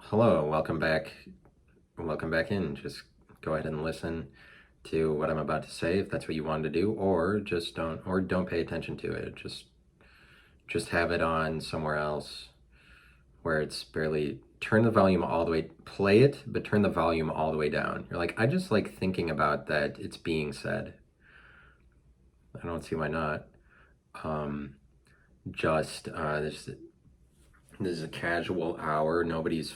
Hello, welcome back. Welcome back in. Just go ahead and listen to what I'm about to say if that's what you wanted to do, or just don't pay attention to it. Just have it on somewhere else where it's barely turn the volume all the way, play it, but turn the volume all the way down. You're like, I just like thinking about that it's being said. I don't see why not. Um, just this is a casual hour. Nobody's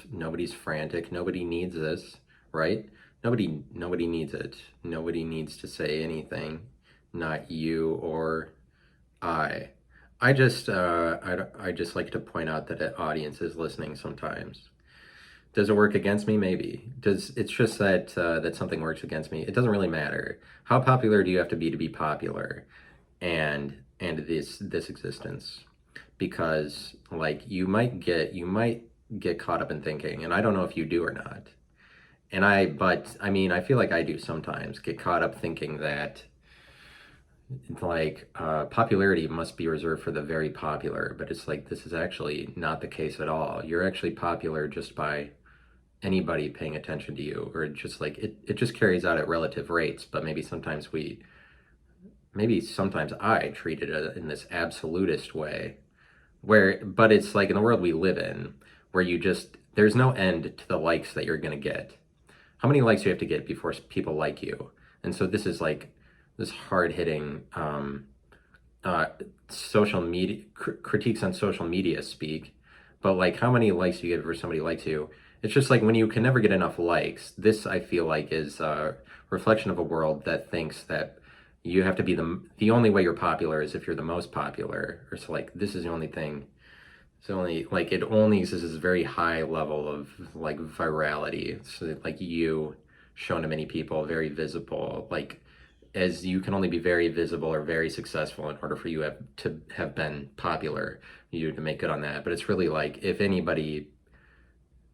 frantic. Nobody needs this, right? Nobody needs it. Nobody needs to say anything. Not you or I. I just like to point out that an audience is listening sometimes. Does it work against me? Maybe. Does it's just that that something works against me? It doesn't really matter. How popular do you have to be popular? And this existence, because like you might get caught up in thinking, and I don't know if you do or not. But I mean, I feel like I do sometimes get caught up thinking that popularity must be reserved for the very popular, but it's like this is actually not the case at all. You're actually popular just by anybody paying attention to you, or just like it just carries out at relative rates, but maybe sometimes I treat it in this absolutist way but it's like in the world we live in where there's no end to the likes that you're going to get. How many likes do you have to get before people like you? And so this is like this hard-hitting uh, social media critiques on social media speak, but like how many likes do you get before somebody likes you? It's just like when you can never get enough likes. This I feel like is a reflection of a world that thinks that you have to be the only way you're popular is if you're the most popular, or so like this is the only thing. So only like it only exists this very high level of like virality. So like you shown to many people, very visible. Like as you can only be very visible or very successful in order for you to have been popular, you to make good on that. But it's really like if anybody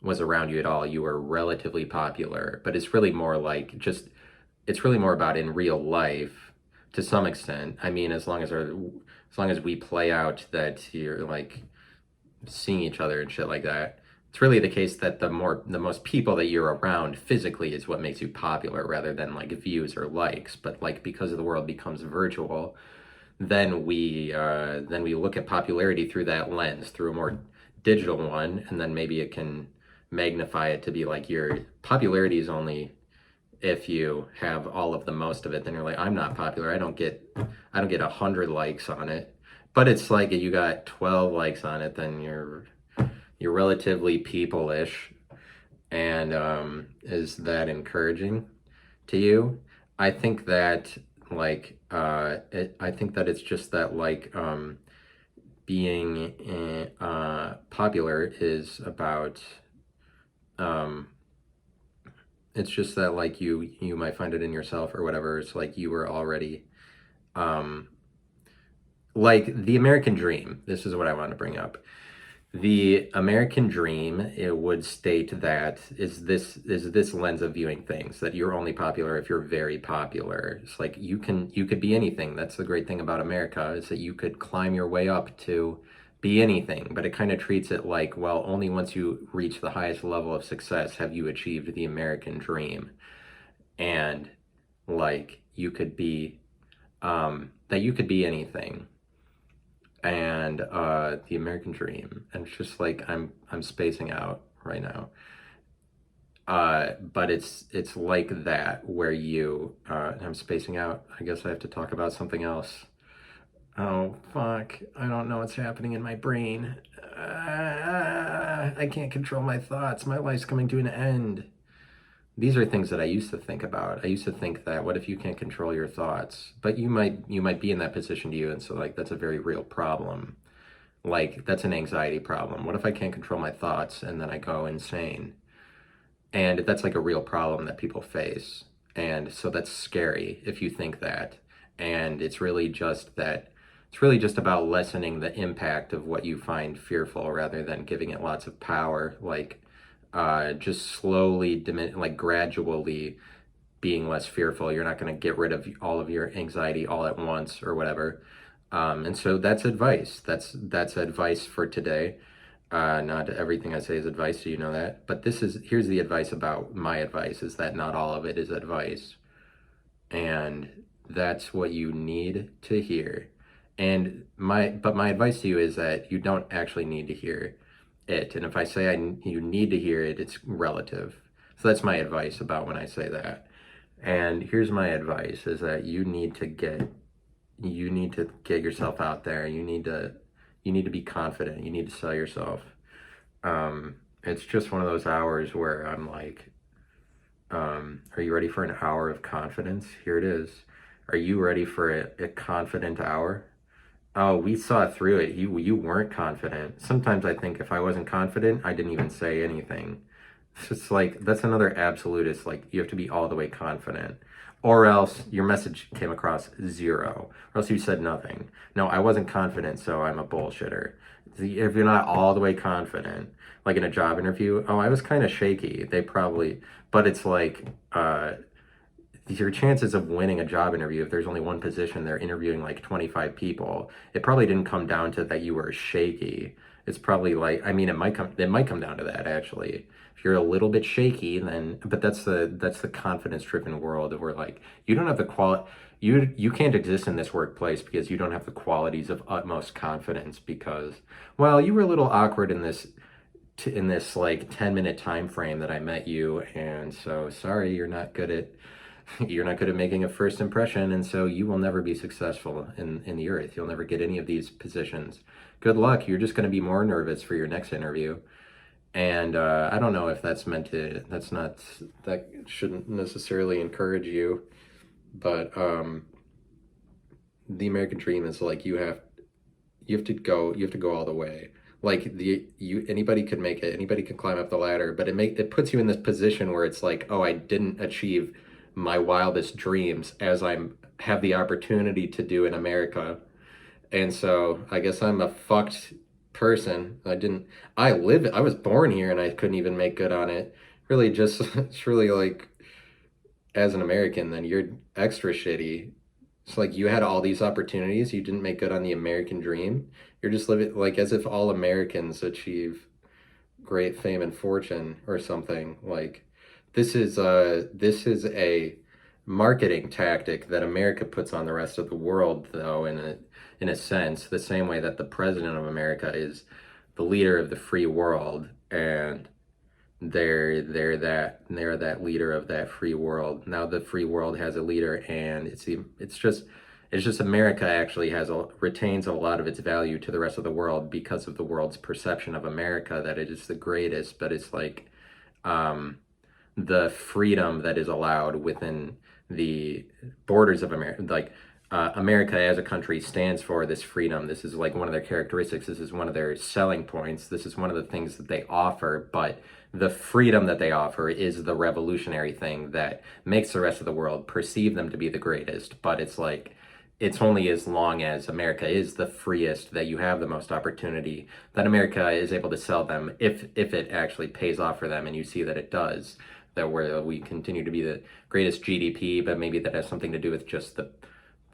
was around you at all, you were relatively popular. But it's really more like just it's really more about in real life to some extent. I mean, as long as we play out that you're like seeing each other and shit like that, it's really the case that the most people that you're around physically is what makes you popular rather than like views or likes. But like because the world becomes virtual, then we look at popularity through that lens, through a more digital one, and then maybe it can magnify it to be like your popularity is only if you have all of the most of it. Then you're like, I'm not popular. I don't get 100 likes on it. But it's like if you got 12 likes on it, then you're relatively people-ish. And is that encouraging to you? I think that I think that it's just that being popular is about um, it's just that like you might find it in yourself or whatever. It's like you were already um, like the American dream. This is what I want to bring up. The American dream, it would state that is this lens of viewing things, that you're only popular if you're very popular. It's like you could be anything. That's the great thing about America, is that you could climb your way up to be anything, but it kind of treats it like, well, only once you reach the highest level of success have you achieved the American dream. And like you could be anything. And the American dream, and it's just like I'm spacing out right now. But it's like that where I'm spacing out. I guess I have to talk about something else. Oh fuck! I don't know what's happening in my brain. I can't control my thoughts. My life's coming to an end. These are things that I used to think about. I used to think that what if you can't control your thoughts? But you might be in that position to you, and so like that's a very real problem. Like that's an anxiety problem. What if I can't control my thoughts and then I go insane? And that's like a real problem that people face. And so that's scary if you think that. And it's really just about lessening the impact of what you find fearful rather than giving it lots of power. Like just like gradually being less fearful. You're not going to get rid of all of your anxiety all at once or whatever. And so that's advice. That's advice for today. Not everything I say is advice, so you know that. But here's the advice about my advice, is that not all of it is advice. And that's what you need to hear. But my advice to you is that you don't actually need to hear it. And if I say you need to hear it, it's relative. So that's my advice about when I say that. And here's my advice, is that you need to get yourself out there. You need to be confident. You need to sell yourself. It's just one of those hours where I'm like, are you ready for an hour of confidence? Here it is. Are you ready for a confident hour? Oh, we saw through it. You weren't confident. Sometimes I think if I wasn't confident, I didn't even say anything. It's just like, that's another absolutist. Like, you have to be all the way confident, or else your message came across zero, or else you said nothing. No, I wasn't confident, so I'm a bullshitter. If you're not all the way confident, like in a job interview, oh, I was kind of shaky. But it's like, your chances of winning a job interview, if there's only one position, they're interviewing like 25 people. It probably didn't come down to that you were shaky. It's probably like, I mean, it might come down to that, actually. If you're a little bit shaky, then, but that's the confidence-driven world, where like, you don't have the quality, you can't exist in this workplace because you don't have the qualities of utmost confidence, because, well, you were a little awkward in this like 10-minute time frame that I met you, and so sorry, you're not good at making a first impression, and so you will never be successful in the earth. You'll never get any of these positions. Good luck. You're just going to be more nervous for your next interview. And I don't know if that shouldn't necessarily encourage you, but the American dream is like, you have to go all the way. Like, anybody could make it, anybody can climb up the ladder, but it puts you in this position where it's like, oh, I didn't achieve my wildest dreams as I have the opportunity to do in America. And so I guess I'm a fucked person. I was born here and I couldn't even make good on it. Really, just, it's really like, as an American, then you're extra shitty. It's like, you had all these opportunities, you didn't make good on the American dream. You're just living like as if all Americans achieve great fame and fortune or something. Like, this is a marketing tactic that America puts on the rest of the world, though, in a sense, the same way that the president of America is the leader of the free world, and they're that leader of that free world. Now the free world has a leader, and it's just America actually retains a lot of its value to the rest of the world because of the world's perception of America, that it is the greatest. But it's like, the freedom that is allowed within the borders of America, like, America as a country stands for this freedom. This is like one of their characteristics. This is one of their selling points. This is one of the things that they offer. But the freedom that they offer is the revolutionary thing that makes the rest of the world perceive them to be the greatest. But it's like, it's only as long as America is the freest, that you have the most opportunity, that America is able to sell them, if it actually pays off for them. And you see that it does, that we continue to be the greatest GDP, but maybe that has something to do with just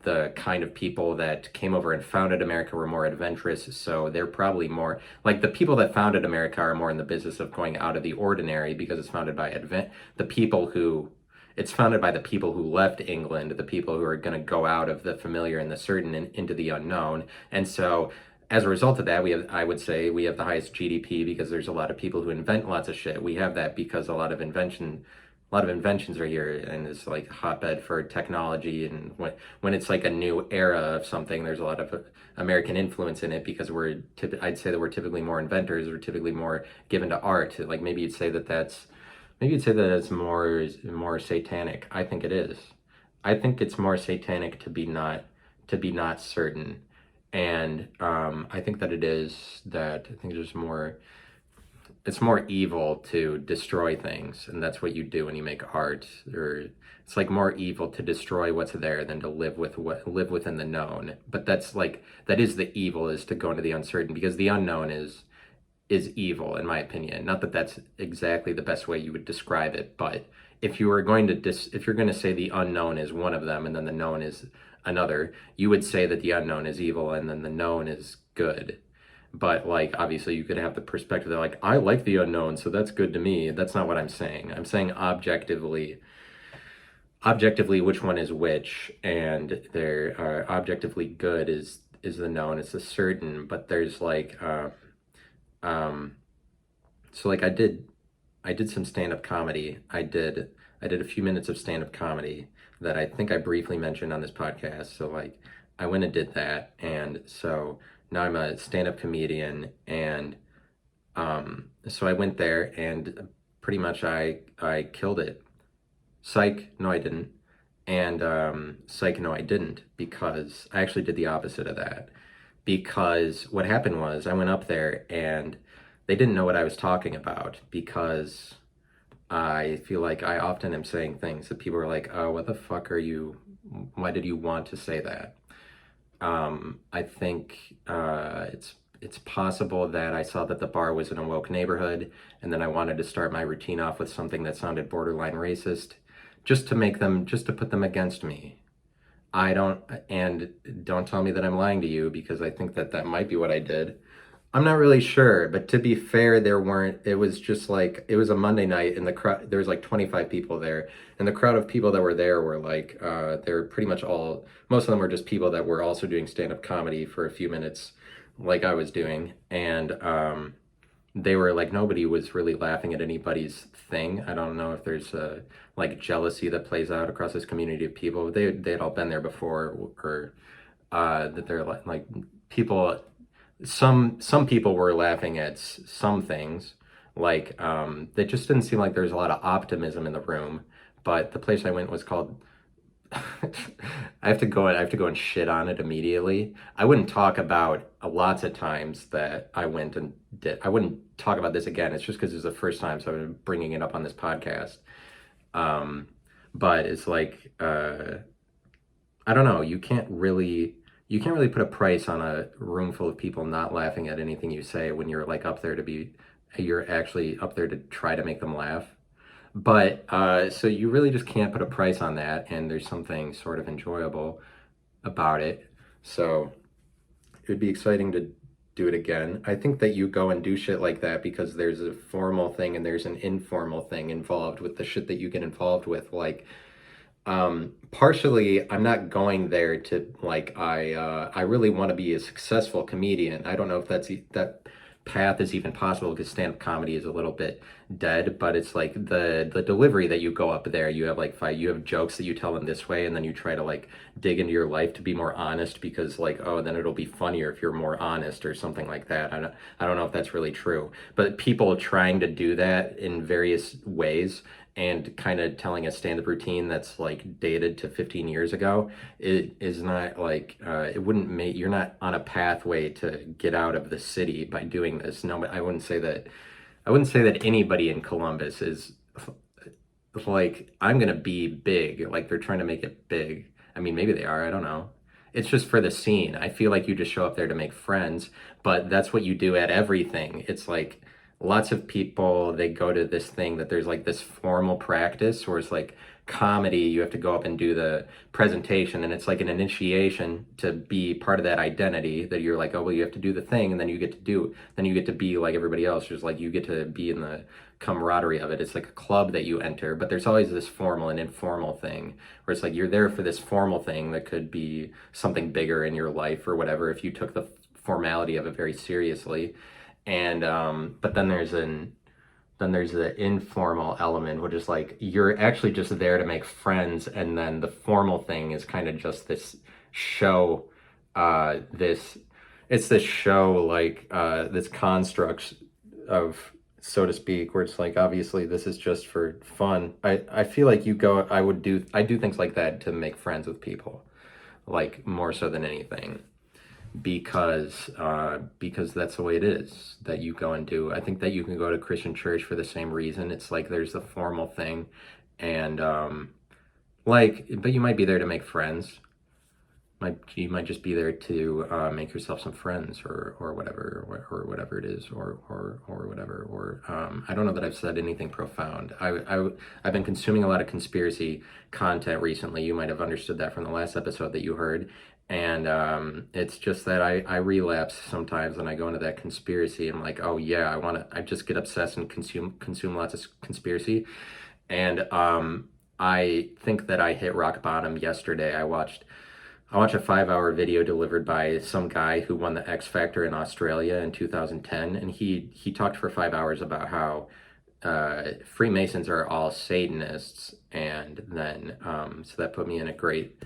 the kind of people that came over and founded America were more adventurous. So they're probably more like, the people that founded America are more in the business of going out of the ordinary, because it's founded by the people who left England, the people who are going to go out of the familiar and the certain and into the unknown. And so as a result of that, I would say we have the highest GDP, because there's a lot of people who invent lots of shit. We have that because a lot of inventions are here, and it's like a hotbed for technology. And when it's like a new era of something, there's a lot of American influence in it, because I'd say that we're typically more inventors. We're typically more given to art. Like, maybe you'd say that it's more satanic. I think it is. I think it's more satanic to be not certain. And I think that it's more evil to destroy things, and that's what you do when you make art. Or it's like more evil to destroy what's there than to live within the known. But that is the evil, is to go into the uncertain, because the unknown is evil, in my opinion. Not that that's exactly the best way you would describe it, but if you're going to say the unknown is one of them and then the known is another, you would say that the unknown is evil and then the known is good. But like, obviously you could have the perspective that like, I like the unknown, so that's good to me. That's not what I'm saying. I'm saying objectively which one is which, and they're objectively good is the known, it's the certain, but there's like um so like I did some stand-up comedy. I did a few minutes of stand-up comedy that I think I briefly mentioned on this podcast. So like I went and did that, and so now I'm a stand-up comedian, and so I went there and pretty much I killed it. Psych, no, I didn't. And psych, no, I didn't, because I actually did the opposite of that. Because what happened was I went up there and they didn't know what I was talking about, because I feel like I often am saying things that people are like, oh, what the fuck are you? Why did you want to say that? I think it's possible that I saw that the bar was in a woke neighborhood, and then I wanted to start my routine off with something that sounded borderline racist, just to put them against me. I don't, and don't tell me that I'm lying to you, because I think that that might be what I did. I'm not really sure, but to be fair, there weren't, it was just like, it was a Monday night, and the crowd, there was like 25 people there, and the crowd of people that were there were like, they're pretty much all, most of them were just people that were also doing stand-up comedy for a few minutes, like I was doing, and they were like, nobody was really laughing at anybody's thing. I don't know if there's like jealousy that plays out across this community of people. They'd all been there before, or that they're like people, some people were laughing at some things, like that just didn't seem like there was a lot of optimism in the room. But the place I went was called I have to go and shit on it immediately. I wouldn't talk about lots of times that I went and did. I wouldn't talk about this again. It's just because it's the first time, so I'm bringing it up on this podcast. Um, but it's like I don't know. You can't really put a price on a room full of people not laughing at anything you say when you're like up there to be. You're actually up there to try to make them laugh. But so you really just can't put a price on that, and there's something sort of enjoyable about it. So it would be exciting to do it again. I think that you go and do shit like that because there's a formal thing and there's an informal thing involved with the shit that you get involved with. Like, partially, I'm not going there to like I really want to be a successful comedian. I don't know if that path is even possible, because stand-up comedy is a little bit dead, but it's like the delivery that you go up there, you have like you have jokes that you tell in this way, and then you try to like dig into your life to be more honest, because like, oh, then it'll be funnier if you're more honest or something like that. I don't know if that's really true, but people trying to do that in various ways and kind of telling a stand-up routine that's like dated to 15 years ago, it is not like it wouldn't make, you're not on a pathway to get out of the city by doing this. No, but I wouldn't say that anybody in Columbus is like, I'm gonna be big, like they're trying to make it big. I mean, maybe they are, I don't know. It's just for the scene. I feel like you just show up there to make friends, but that's what you do at everything. It's like lots of people, they go to this thing that there's like this formal practice, where it's like comedy, you have to go up and do the presentation, and it's like an initiation to be part of that identity, that you're like, oh, well, you have to do the thing, and then you get to be like everybody else. Just like you get to be in the camaraderie of it. It's like a club that you enter, but there's always this formal and informal thing, where it's like you're there for this formal thing that could be something bigger in your life or whatever, if you took the formality of it very seriously. And but then there's the informal element, which is like you're actually just there to make friends, and then the formal thing is kind of just this show, this it's this show, like this construct of, so to speak, where it's like, obviously this is just for fun. I feel like I do things like that to make friends with people, like more so than anything, because that's the way it is that you go and do. I think that you can go to Christian church for the same reason. It's like there's the formal thing, and like, but you might be there to make friends. You might just be there to make yourself some friends, or whatever, or whatever it is, or whatever. Or I don't know that I've said anything profound. I've been consuming a lot of conspiracy content recently. You might have understood that from the last episode that you heard. And it's just that I relapse sometimes when I go into that conspiracy. I'm like, oh yeah, I just get obsessed and consume lots of conspiracy. And I think that I hit rock bottom yesterday. I watched a 5 hour video delivered by some guy who won the X Factor in Australia in 2010, and he talked for 5 hours about how Freemasons are all Satanists, and then so that put me in a great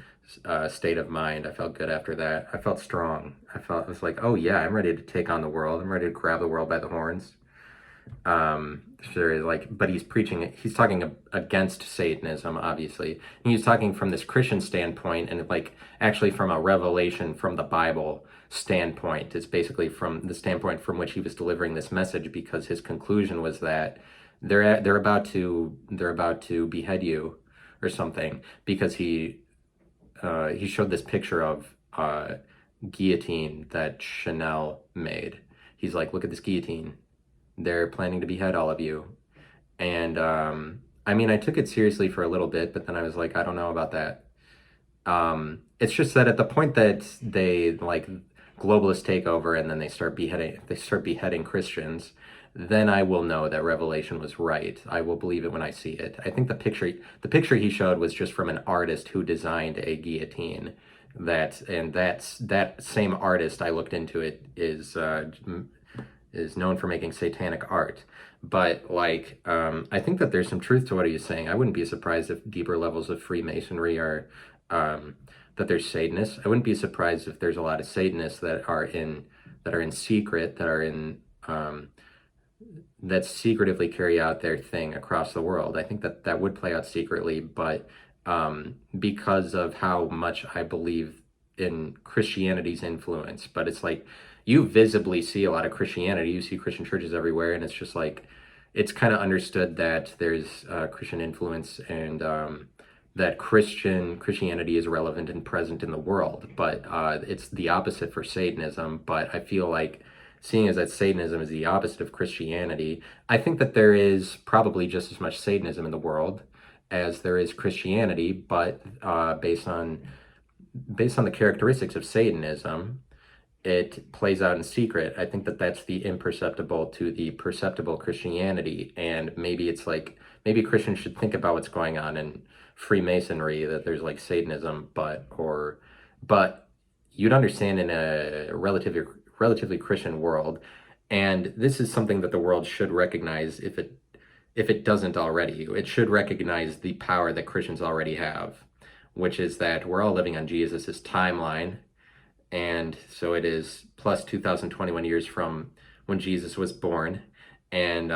state of mind. I felt good after that. I felt strong. It was like, oh yeah, I'm ready to take on the world. I'm ready to grab the world by the horns. Sure, like, but he's talking against Satanism, obviously. And he's talking from this Christian standpoint, and like actually from a revelation from the Bible standpoint. It's basically from the standpoint from which he was delivering this message, because his conclusion was that they're about to behead you or something, because he showed this picture of guillotine that Chanel made. He's like, look at this guillotine. They're planning to behead all of you. And I mean, I took it seriously for a little bit, but then I was like, I don't know about that. It's just that at the point that they like globalists take over and then they start beheading Christians, then I will know that Revelation was right. I will believe it when I see it. I think the picture he showed was just from an artist who designed a guillotine. That same artist, I looked into it, is known for making satanic art. But like, I think that there's some truth to what he's saying. I wouldn't be surprised if deeper levels of Freemasonry are that there's Satanists. I wouldn't be surprised if there's a lot of Satanists that are in secret, that secretively carry out their thing across the world. I think that would play out secretly, but because of how much I believe in Christianity's influence. But it's like, you visibly see a lot of Christianity. You see Christian churches everywhere, and it's just like, it's kind of understood that there's Christian influence, and that Christianity is relevant and present in the world. But it's the opposite for Satanism. But I feel like, seeing as that Satanism is the opposite of Christianity, I think that there is probably just as much Satanism in the world as there is Christianity, but based on the characteristics of Satanism, it plays out in secret. I think that that's the imperceptible to the perceptible Christianity. And maybe it's like, maybe Christians should think about what's going on in Freemasonry, that there's like Satanism, but you'd understand in a relatively Christian world. And this is something that the world should recognize, if it doesn't already. It should recognize the power that Christians already have, which is that we're all living on Jesus's timeline. And so it is plus 2021 years from when Jesus was born. And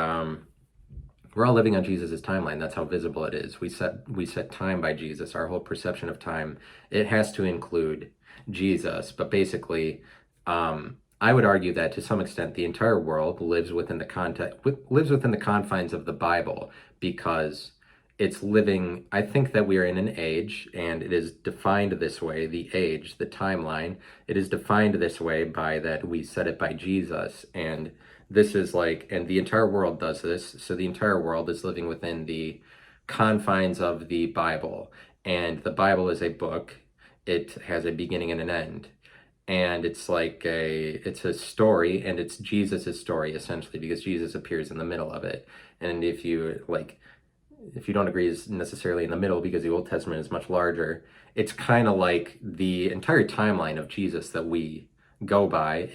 we're all living on Jesus's timeline. That's how visible it is. We set time by Jesus. Our whole perception of time, it has to include Jesus. But basically, I would argue that to some extent the entire world lives within the confines of the Bible, because it's living. I think that we are in an age, and it is defined this way, the age, the timeline, it is defined this way by that we set it by Jesus. And this is like, and the entire world does this. So the entire world is living within the confines of the Bible. And the Bible is a book. It has a beginning and an end. And it's like it's a story, and it's Jesus's story, essentially, because Jesus appears in the middle of it. And if you don't agree is necessarily in the middle, because the Old Testament is much larger, it's kind of like the entire timeline of Jesus that we go by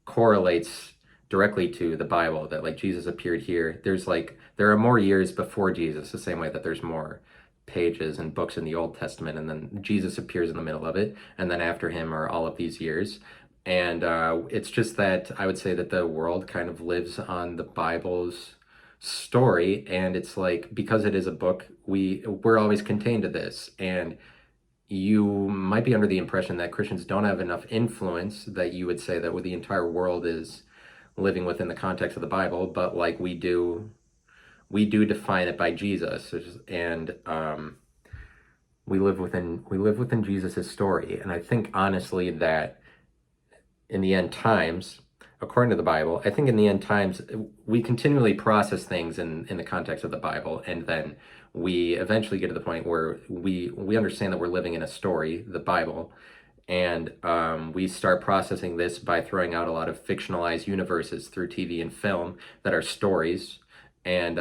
correlates directly to the Bible, that like Jesus appeared here. There are more years before Jesus, the same way that there's more pages and books in the Old Testament, and then Jesus appears in the middle of it, and then after him are all of these years. And it's just that I would say that the world kind of lives on the Bible's story, and it's like, because it is a book, we're always contained to this. And you might be under the impression that Christians don't have enough influence, that you would say that the entire world is living within the context of the Bible, but like we do define it by Jesus, and we live within Jesus's story. And I think honestly that in the end times, according to the Bible, I think in the end times, we continually process things in the context of the Bible, and then we eventually get to the point where we understand that we're living in a story, the Bible, And we start processing this by throwing out a lot of fictionalized universes through TV and film that are stories. And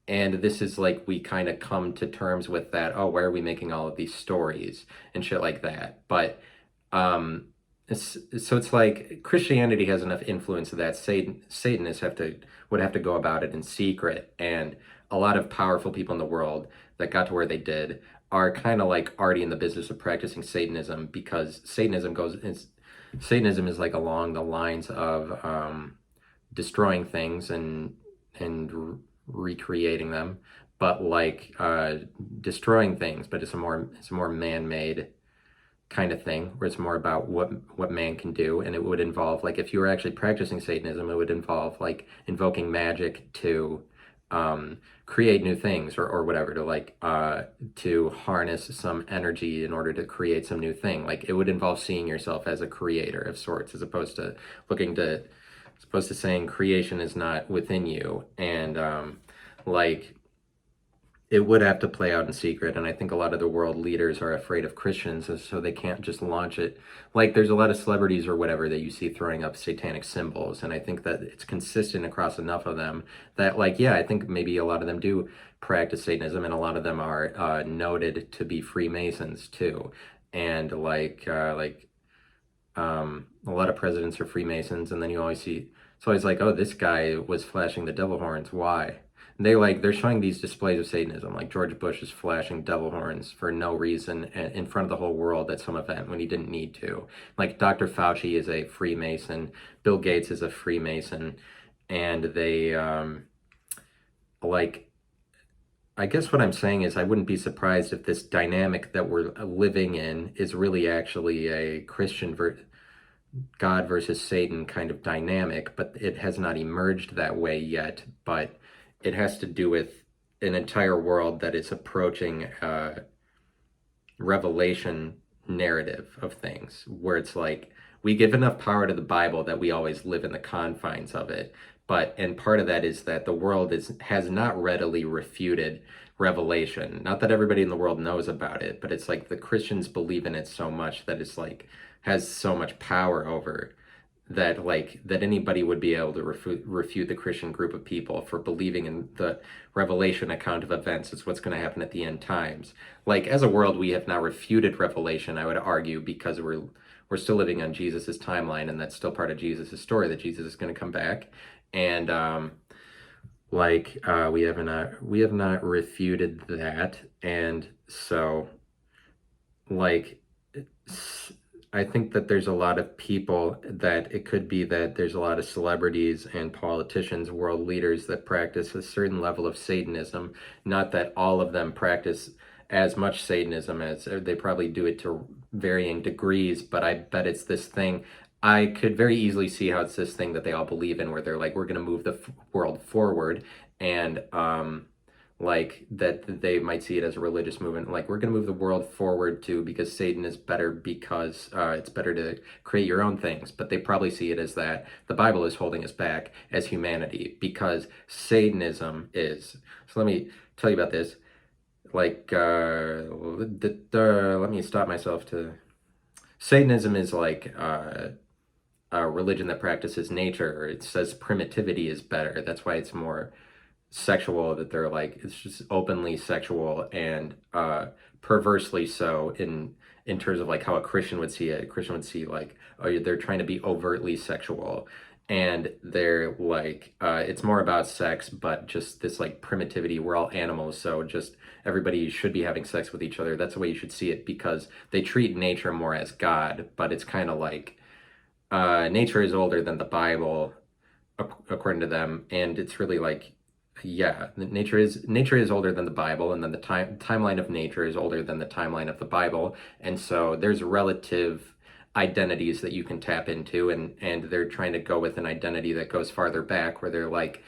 this is like we kind of come to terms with that. Oh, why are we making all of these stories and shit like that? But um, so it's like Christianity has enough influence that Satanists would have to go about it in secret, and a lot of powerful people in the world that got to where they did are kind of like already in the business of practicing Satanism, because Satanism is like along the lines of destroying things and recreating them, but like destroying things, but it's a more man-made kind of thing, where it's more about what man can do. And it would involve, like, if you were actually practicing Satanism, it would involve like invoking magic to create new things, or whatever, to like to harness some energy in order to create some new thing. Like, it would involve seeing yourself as a creator of sorts, as opposed to saying creation is not within you. And like, it would have to play out in secret, and I think a lot of the world leaders are afraid of Christians, and so they can't just launch it. Like, there's a lot of celebrities or whatever that you see throwing up satanic symbols, and I think that it's consistent across enough of them that, like, yeah, I think maybe a lot of them do practice Satanism, and a lot of them are noted to be Freemasons too. And a lot of presidents are Freemasons, and then you always see, it's always like, oh, this guy was flashing the devil horns. Why? And they're showing these displays of Satanism, like George Bush is flashing devil horns for no reason in front of the whole world at some event when he didn't need to. Like, Dr. Fauci is a Freemason, Bill Gates is a Freemason, and they like, I guess what I'm saying is, I wouldn't be surprised if this dynamic that we're living in is really actually a God versus Satan kind of dynamic, but it has not emerged that way yet. But it has to do with an entire world that is approaching revelation narrative of things, where it's like, we give enough power to the Bible that we always live in the confines of it. And part of that is that the world has not readily refuted revelation. Not that everybody in the world knows about it, but it's like the Christians believe in it so much that it's like has so much power over that, like, that anybody would be able to refute the Christian group of people for believing in the revelation account of events. It's what's going to happen at the end times. Like, as a world, we have not refuted revelation, I would argue, because we're still living on Jesus's timeline, and that's still part of Jesus's story, that Jesus is going to come back. And we have not refuted that. And so, like, I think that there's a lot of people that it could be that there's a lot of celebrities and politicians, world leaders, that practice a certain level of Satanism. Not that all of them practice as much Satanism, as they probably do it to varying degrees, but I bet it's this thing. I could very easily see how it's this thing that they all believe in, where they're like, we're going to move the world forward. And like, that they might see it as a religious movement, like, we're going to move the world forward too, because Satan is better, because it's better to create your own things. But they probably see it as that the Bible is holding us back as humanity, because Satanism is. So let me tell you about this. Like, let me stop myself to. Satanism is like a religion that practices nature. It says primitivity is better. That's why it's more sexual, that they're like, it's just openly sexual, and perversely so, in terms of like how a Christian would see it. A Christian would see, like, oh, they're trying to be overtly sexual, and they're like, it's more about sex, but just this like primitivity. We're all animals, so just everybody should be having sex with each other. That's the way you should see it, because they treat nature more as God. But it's kind of like, nature is older than the Bible, according to them. And it's really like, yeah, nature is older than the Bible, and then the timeline of nature is older than the timeline of the Bible. And so there's relative identities that you can tap into, and they're trying to go with an identity that goes farther back, where they're like,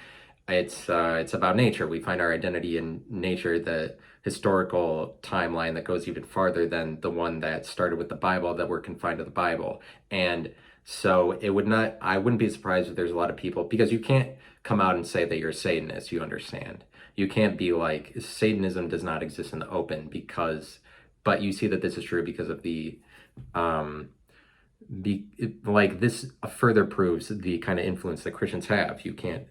it's about nature. We find our identity in nature, the historical timeline that goes even farther than the one that started with the Bible, that we're confined to the Bible. And so I wouldn't be surprised if there's a lot of people, because you can't come out and say that you're a Satanist, you understand. You can't be like, Satanism does not exist in the open, but you see that this is true because of the Like this further proves the kind of influence that Christians have. You can't,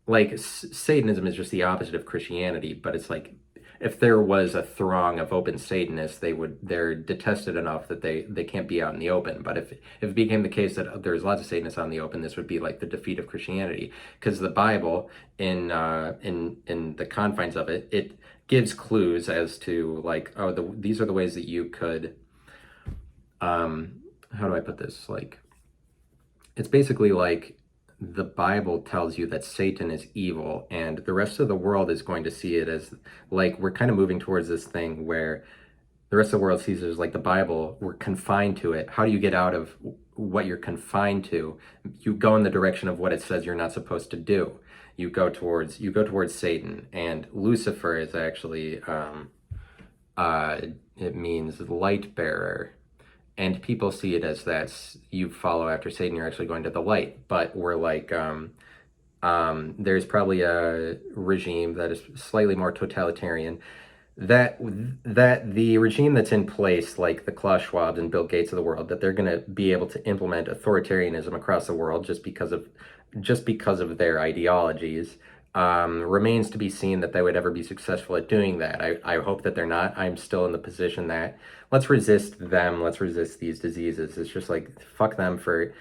like, Satanism is just the opposite of Christianity, but it's like if there was a throng of open Satanists, they're detested enough that they can't be out in the open. But if it became the case that there's lots of Satanists out in the open, this would be like the defeat of Christianity, because the Bible, in the confines of it, it gives clues as to like, oh, these are the ways that you could, how do I put this? Like, it's basically like the Bible tells you that Satan is evil, and the rest of the world is going to see it as like we're kind of moving towards this thing where the rest of the world sees it as like the Bible, we're confined to it. How do you get out of what you're confined to? You go in the direction of what it says you're not supposed to do. You go towards Satan, and Lucifer is actually it means light bearer. And people see it as that's you follow after Satan, you're actually going to the light. But we're like, there's probably a regime that is slightly more totalitarian. That the regime that's in place, like the Klaus Schwabs and Bill Gates of the world, that they're going to be able to implement authoritarianism across the world just because of their ideologies. Remains to be seen that they would ever be successful at doing that. I hope that they're not. I'm still in the position that let's resist them. Let's resist these diseases. It's just like, fuck them for,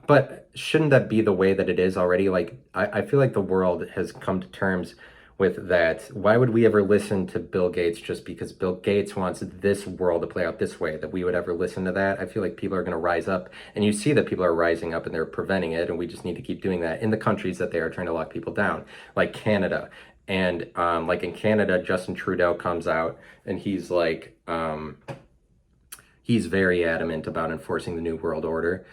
but shouldn't that be the way that it is already? Like, I feel like the world has come to terms with that. Why would we ever listen to Bill Gates just because Bill Gates wants this world to play out this way, that we would ever listen to that? I feel like people are going to rise up, and you see that people are rising up and they're preventing it, and we just need to keep doing that in the countries that they are trying to lock people down, like Canada. And like in Canada, Justin Trudeau comes out and he's like, he's very adamant about enforcing the New World Order.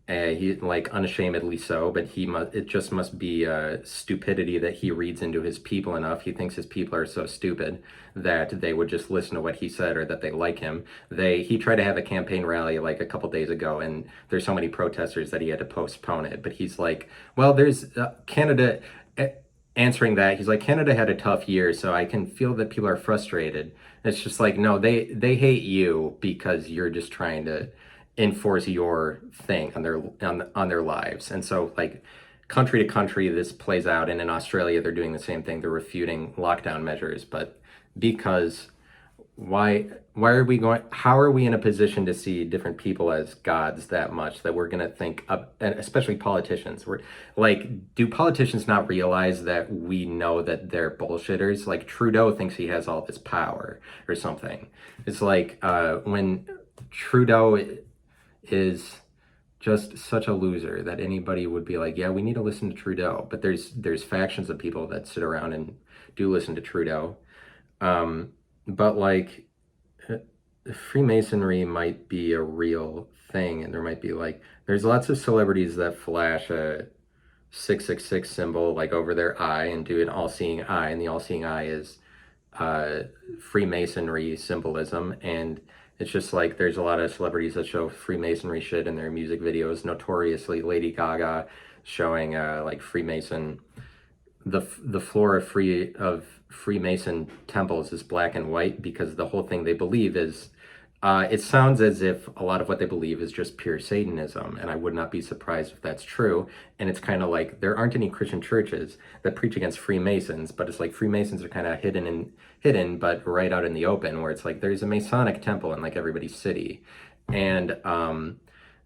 He like unashamedly so, but it just must be stupidity that he reads into his people enough. He thinks his people are so stupid that they would just listen to what he said, or that they like him. He tried to have a campaign rally like a couple days ago, and there's so many protesters that he had to postpone it. But he's like, well, there's Canada. Answering that, he's like, Canada had a tough year, so I can feel that people are frustrated. It's just like, no, they hate you because you're just trying to enforce your thing on their lives. And so, like, country to country, this plays out. And in Australia, they're doing the same thing. They're refuting lockdown measures, but because why are we going, how are we in a position to see different people as gods that much that we're going to think of, and especially politicians? We're like, do politicians not realize that we know that they're bullshitters? Like, Trudeau thinks he has all this power or something. It's like when Trudeau is just such a loser that anybody would be like, yeah, we need to listen to Trudeau. But there's factions of people that sit around and do listen to Trudeau. But like, Freemasonry might be a real thing, and there might be like, there's lots of celebrities that flash a 666 symbol like over their eye and do an all-seeing eye, and the all-seeing eye is Freemasonry symbolism. And it's just like, there's a lot of celebrities that show Freemasonry shit in their music videos, notoriously Lady Gaga showing like Freemason, the floor of Freemason temples is black and white, because the whole thing they believe is, it sounds as if a lot of what they believe is just pure Satanism, and I would not be surprised if that's true. And it's kind of like, there aren't any Christian churches that preach against Freemasons, but it's like Freemasons are kind of hidden, but right out in the open, where it's like there's a Masonic temple in like everybody's city, and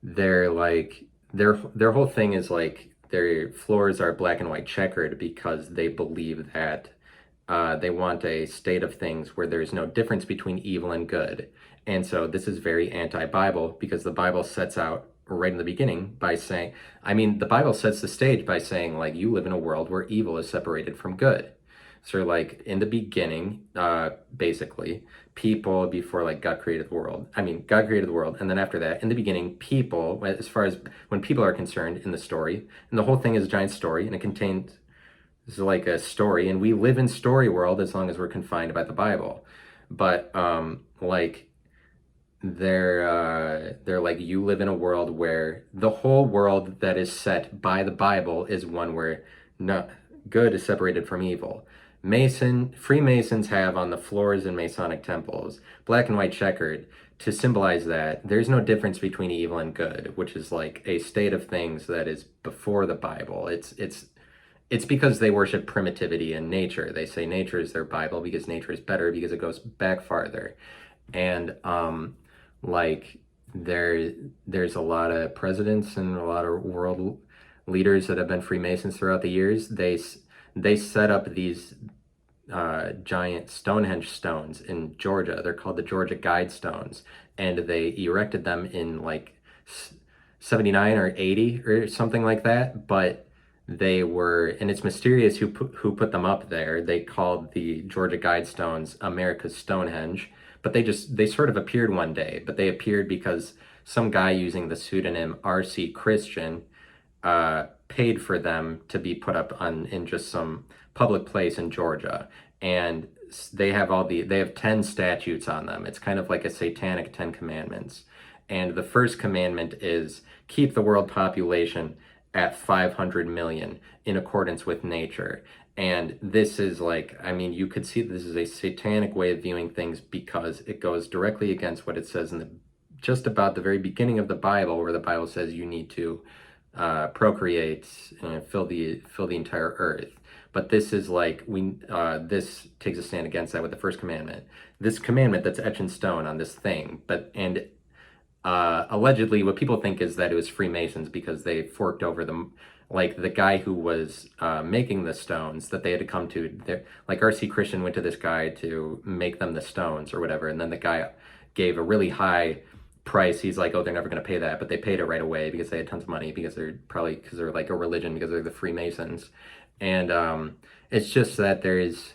they're like, their whole thing is like, their floors are black and white checkered because they believe that they want a state of things where there's no difference between evil and good. And so this is very anti-Bible, because the Bible sets out right in the beginning by saying, I mean, the Bible sets the stage by saying, like, you live in a world where evil is separated from good. So like in the beginning, basically, people, before like God created the world, God created the world. And then after that, in the beginning, people, as far as when people are concerned in the story, and the whole thing is a giant story, and it contains, this is like a story, and we live in story world as long as we're confined by the Bible. But like, they're like, you live in a world where the whole world that is set by the Bible is one where good is separated from evil. Freemasons have on the floors in Masonic temples, black and white checkered, to symbolize that there's no difference between evil and good, which is like a state of things that is before the Bible. It's because they worship primitivity and nature. They say nature is their Bible because nature is better because it goes back farther. And like there's a lot of presidents and a lot of world leaders that have been Freemasons throughout the years. They set up these giant Stonehenge stones in Georgia. They're called the Georgia Guide Stones, and they erected them in like 79 or 80 or something like that. But they were, and it's mysterious who put them up there. They called the Georgia Guide Stones America's Stonehenge, but they sort of appeared one day. But they appeared because some guy using the pseudonym R.C. Christian paid for them to be put up in just some public place in Georgia. And they have 10 statutes on them. It's kind of like a satanic 10 commandments. And the first commandment is keep the world population at 500 million in accordance with nature. And this is like, I mean, you could see this is a satanic way of viewing things because it goes directly against what it says in just about the very beginning of the Bible, where the Bible says you need to procreate and fill the entire earth. But this is like this takes a stand against that with the first commandment. This commandment that's etched in stone on this thing, allegedly what people think is that it was Freemasons because they forked over them, like the guy who was making the stones that they had to come to. Like R.C. Christian went to this guy to make them the stones or whatever, and then the guy gave a really high price. He's like, oh, they're never going to pay that, but they paid it right away because they had tons of money because they're like a religion because they're the Freemasons. And it's just that there's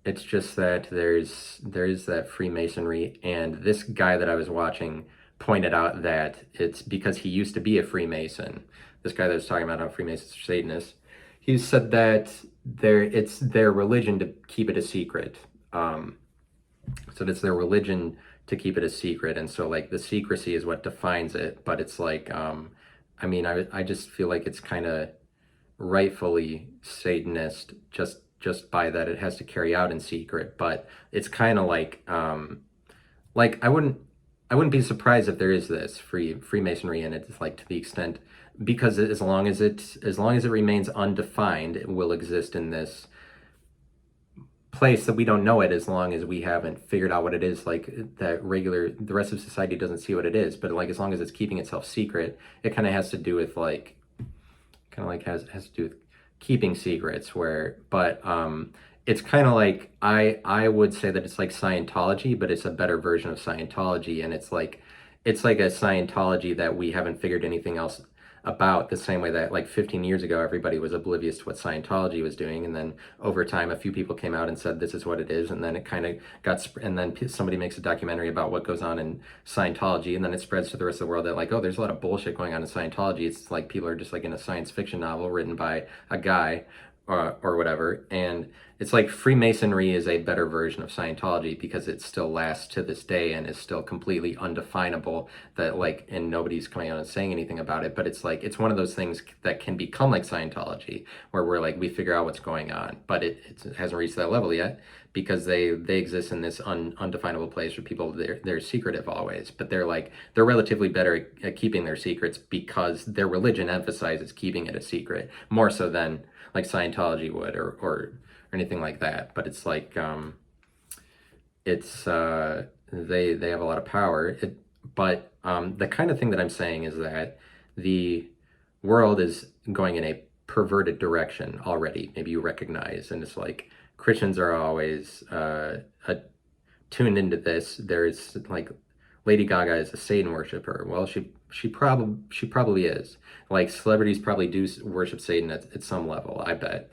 that Freemasonry. And this guy that I was watching pointed out that it's because he used to be a Freemason. This guy that was talking about how Freemasons are Satanists, he said that it's their religion to keep it a secret. So it's their religion to keep it a secret, and so like the secrecy is what defines it. But it's like, I mean, I just feel like it's kind of rightfully Satanist just by that it has to carry out in secret. But it's kind of like I wouldn't be surprised if there is this Freemasonry in it. It's like to the extent, because as long as it remains undefined, it will exist in this place that we don't know it, as long as we haven't figured out what it is. Like the rest of society doesn't see what it is, but like as long as it's keeping itself secret, it kind of has to do with like has to do with keeping secrets. But it's kind of like I would say that it's like Scientology, but it's a better version of Scientology, and it's like a Scientology that we haven't figured anything else about, the same way that like 15 years ago everybody was oblivious to what Scientology was doing, and then over time a few people came out and said this is what it is, and then it kind of and then somebody makes a documentary about what goes on in Scientology, and then it spreads to the rest of the world that like, oh, there's a lot of bullshit going on in Scientology. It's like people are just like in a science fiction novel written by a guy or whatever. And it's like Freemasonry is a better version of Scientology because it still lasts to this day and is still completely undefinable, that like, and nobody's coming out and saying anything about it. But it's like, it's one of those things that can become like Scientology, where we're like, we figure out what's going on, but it hasn't reached that level yet because they exist in this undefinable place where people, they're secretive always, but they're relatively better at keeping their secrets because their religion emphasizes keeping it a secret more so than like Scientology would or anything like that. But it's like they have a lot of power. But the kind of thing that I'm saying is that the world is going in a perverted direction already. Maybe you recognize, and it's like Christians are always tuned into this. There's like Lady Gaga is a Satan worshiper. Well, she probably is. Like celebrities probably do worship Satan at some level, I bet.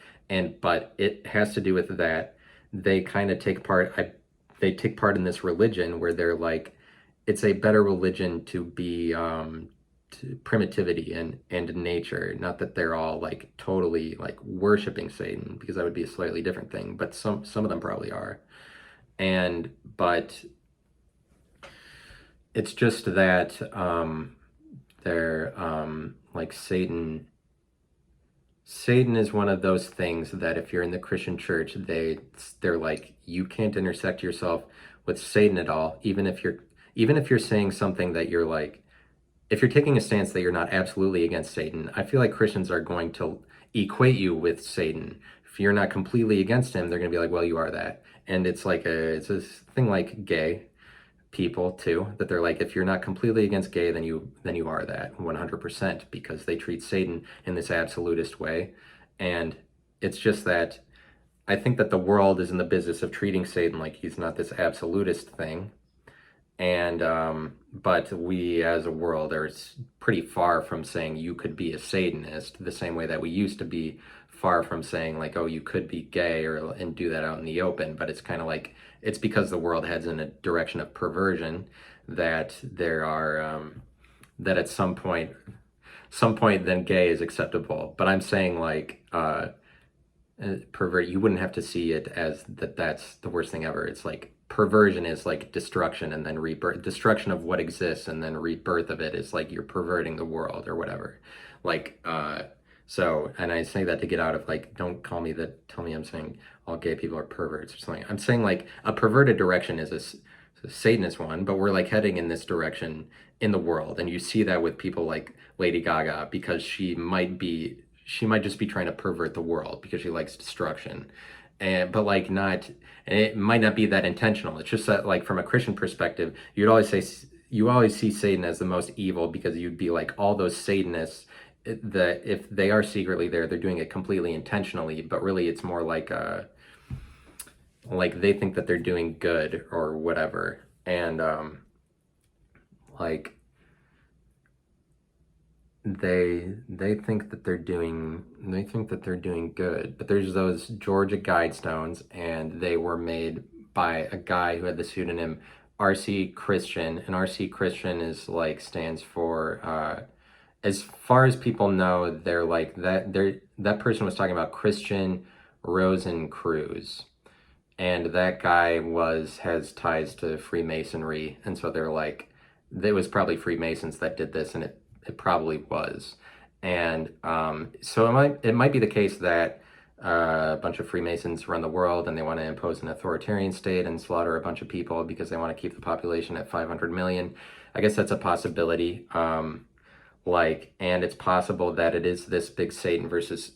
But it has to do with that they kind of take part. They take part in this religion where they're like, it's a better religion to be to primitivity and nature. Not that they're all like totally like worshiping Satan, because that would be a slightly different thing. But some of them probably are. But it's just that they're like Satan Satan is one of those things that if you're in the Christian church, they're like, you can't intersect yourself with Satan at all, even if you're saying something that you're like, if you're taking a stance that you're not absolutely against Satan, I feel like Christians are going to equate you with Satan. If you're not completely against him, they're going to be like, well, you are that. And it's a thing like gay people too, that they're like, if you're not completely against gay, then you are that 100%, because they treat Satan in this absolutist way. And it's just that I think that the world is in the business of treating Satan like he's not this absolutist thing. And but we as a world are pretty far from saying you could be a Satanist, the same way that we used to be far from saying like, oh, you could be gay and do that out in the open. But it's kind of like, it's because the world heads in a direction of perversion that there are that at some point then gay is acceptable. But I'm saying like pervert, you wouldn't have to see it as that's the worst thing ever. It's like perversion is like destruction and then rebirth. Destruction of what exists and then rebirth of it is like you're perverting the world or whatever. Like so, and I say that to get out of like, don't tell me I'm saying all gay people are perverts or something. I'm saying like a perverted direction is a Satanist one, but we're like heading in this direction in the world. And you see that with people like Lady Gaga, because she might just be trying to pervert the world because she likes destruction. But like not, and it might not be that intentional. It's just that like from a Christian perspective, you always see Satan as the most evil, because you'd be like, all those Satanists, that if they are secretly there, they're doing it completely intentionally, but really it's more like they think that they're doing good or whatever. And like they think that they're doing good, but there's those Georgia Guidestones, and they were made by a guy who had the pseudonym R.C. Christian, and R.C. Christian is like stands for as far as people know, they're like that person was talking about Christian Rosencruz, and that guy has ties to Freemasonry, and so they're like, it was probably Freemasons that did this, and it probably was. And so it might be the case that a bunch of Freemasons run the world and they want to impose an authoritarian state and slaughter a bunch of people because they want to keep the population at 500 million. I guess that's a possibility. And it's possible that it is this big Satan versus,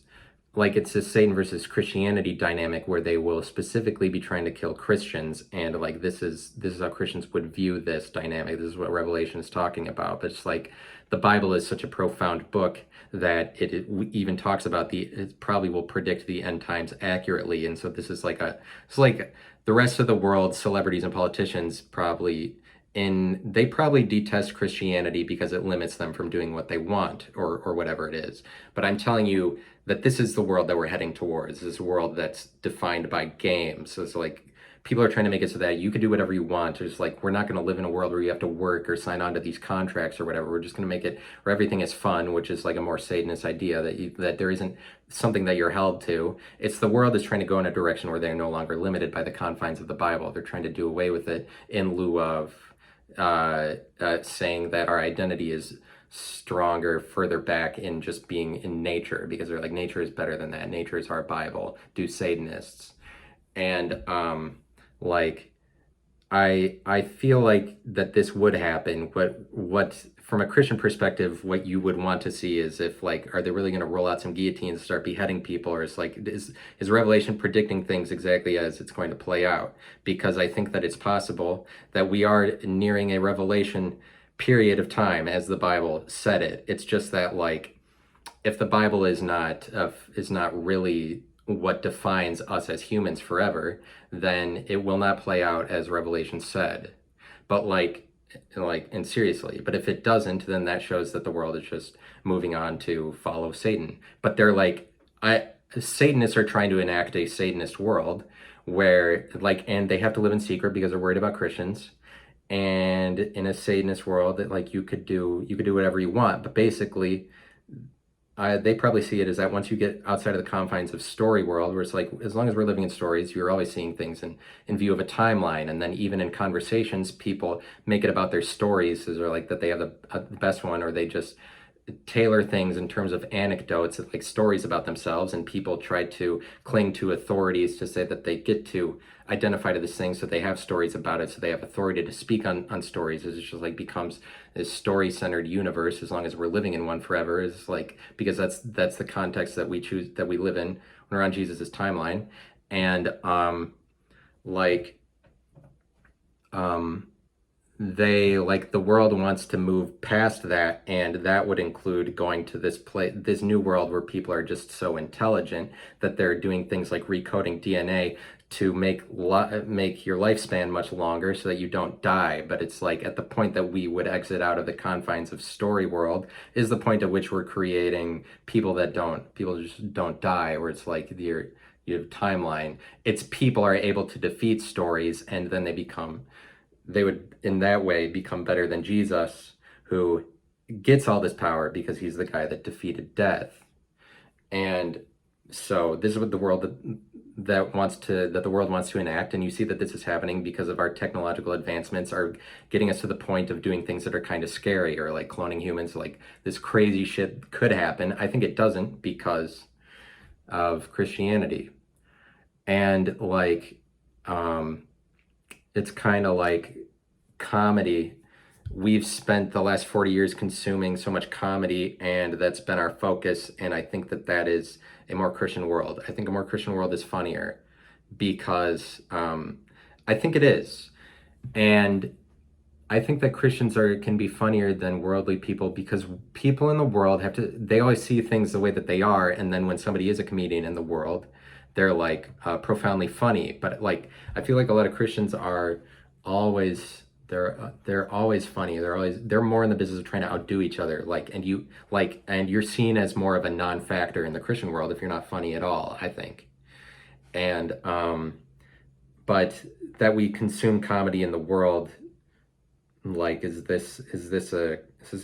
like, it's this Satan versus Christianity dynamic where they will specifically be trying to kill Christians, and like this is how Christians would view this dynamic. This is what Revelation is talking about. But it's like the Bible is such a profound book that it even talks about it probably will predict the end times accurately. And so this is like it's like the rest of the world, celebrities and politicians they probably detest Christianity because it limits them from doing what they want or whatever it is. But I'm telling you that this is the world that we're heading towards. This world that's defined by games. So it's like people are trying to make it so that you can do whatever you want. It's like, we're not going to live in a world where you have to work or sign on to these contracts or whatever. We're just going to make it where everything is fun, which is like a more Satanist idea that there isn't something that you're held to. It's the world is trying to go in a direction where they're no longer limited by the confines of the Bible. They're trying to do away with it in lieu of saying that our identity is stronger further back in just being in nature, because they're like, nature is better than that. Nature is our Bible. Do Satanists. And like I feel like that this would happen. What from a Christian perspective, what you would want to see is if like, are they really going to roll out some guillotines and start beheading people, or is like is Revelation predicting things exactly as it's going to play out? Because I think that it's possible that we are nearing a revelation period of time as the Bible said it. It's just that like, if the Bible is not really what defines us as humans forever, then it will not play out as Revelation said. But and seriously, but if it doesn't, then that shows that the world is just moving on to follow Satan. But they're like, Satanists are trying to enact a Satanist world where and they have to live in secret because they're worried about Christians. And in a Satanist world, that like you could do whatever you want, but basically they probably see it as that once you get outside of the confines of story world, where it's like, as long as we're living in stories, you're always seeing things in view of a timeline. And then even in conversations, people make it about their stories, as they're like that they have the best one, or they just tailor things in terms of anecdotes, like stories about themselves, and people try to cling to authorities to say that they get to identify to this thing, so they have stories about it, so they have authority to speak on stories. It's just like becomes this story-centered universe as long as we're living in one forever. Is like, because that's the context that we choose, that we live in when we're on Jesus's timeline. And like they, like, the world wants to move past that, and that would include going to this new world where people are just so intelligent that they're doing things like recoding DNA to make your lifespan much longer so that you don't die. But it's like, at the point that we would exit out of the confines of story world is the point at which we're creating people just don't die, where it's like you have timeline. It's people are able to defeat stories, and then they would in that way become better than Jesus, who gets all this power because he's the guy that defeated death. And so this is what the world that the world wants to enact. And you see that this is happening because of our technological advancements are getting us to the point of doing things that are kind of scary, or like cloning humans. Like, this crazy shit could happen. I think it doesn't, because of Christianity. And like, it's kind of like comedy. We've spent the last 40 years consuming so much comedy, and that's been our focus. And I think that is a more Christian world. I think a more Christian world is funnier, because I think it is. And I think that Christians can be funnier than worldly people, because people in the world they always see things the way that they are. And then when somebody is a comedian in the world, they're like profoundly funny. But like, I feel like a lot of Christians are always, they're always funny. They're more in the business of trying to outdo each other. And you're seen as more of a non-factor in the Christian world if you're not funny at all, I think. And but that we consume comedy in the world, like, is this a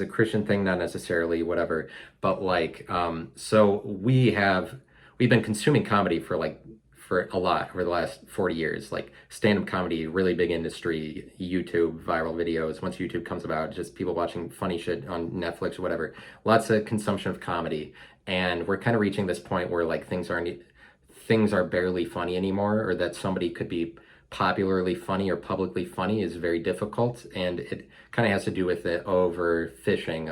Christian thing? Not necessarily, whatever. But like, so we've been consuming comedy for a lot over the last 40 years, like stand-up comedy, really big industry, YouTube, viral videos. Once YouTube comes about, just people watching funny shit on Netflix or whatever, lots of consumption of comedy. And we're kind of reaching this point where like things are barely funny anymore, or that somebody could be popularly funny or publicly funny is very difficult. And it kind of has to do with the overfishing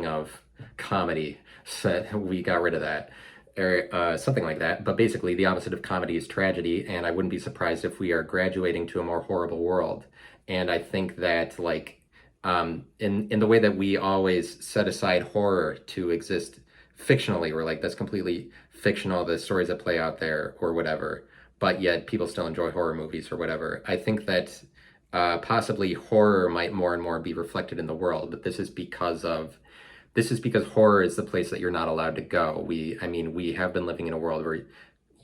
of comedy. So we got rid of that, or something like that. But basically, the opposite of comedy is tragedy, and I wouldn't be surprised if we are graduating to a more horrible world. And I think that, like, in the way that we always set aside horror to exist fictionally, we're like, that's completely fictional, the stories that play out there or whatever, but yet people still enjoy horror movies or whatever. I think that possibly horror might more and more be reflected in the world, but this is because horror is the place that you're not allowed to go. We have been living in a world where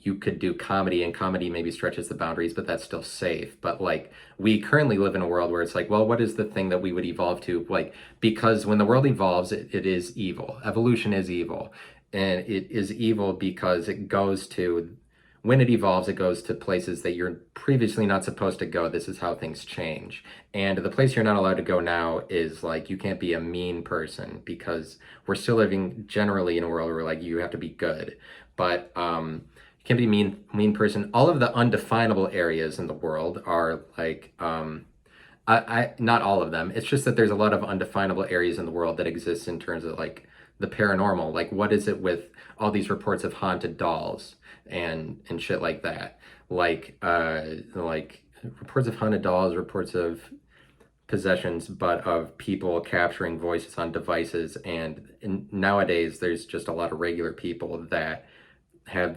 you could do comedy, and comedy maybe stretches the boundaries, but that's still safe. But like, we currently live in a world where it's like, well, what is the thing that we would evolve to? Like, because when the world evolves, it is evil. Evolution is evil. And it is evil because when it evolves, it goes to places that you're previously not supposed to go. This is how things change. And the place you're not allowed to go now is like, you can't be a mean person, because we're still living generally in a world where like you have to be good. But you can't be mean person. All of the undefinable areas in the world are like, not all of them. It's just that there's a lot of undefinable areas in the world that exist in terms of like the paranormal. Like, what is it with all these reports of haunted dolls and shit like that? Like reports of haunted dolls, reports of possessions, but of people capturing voices on devices. And nowadays there's just a lot of regular people that have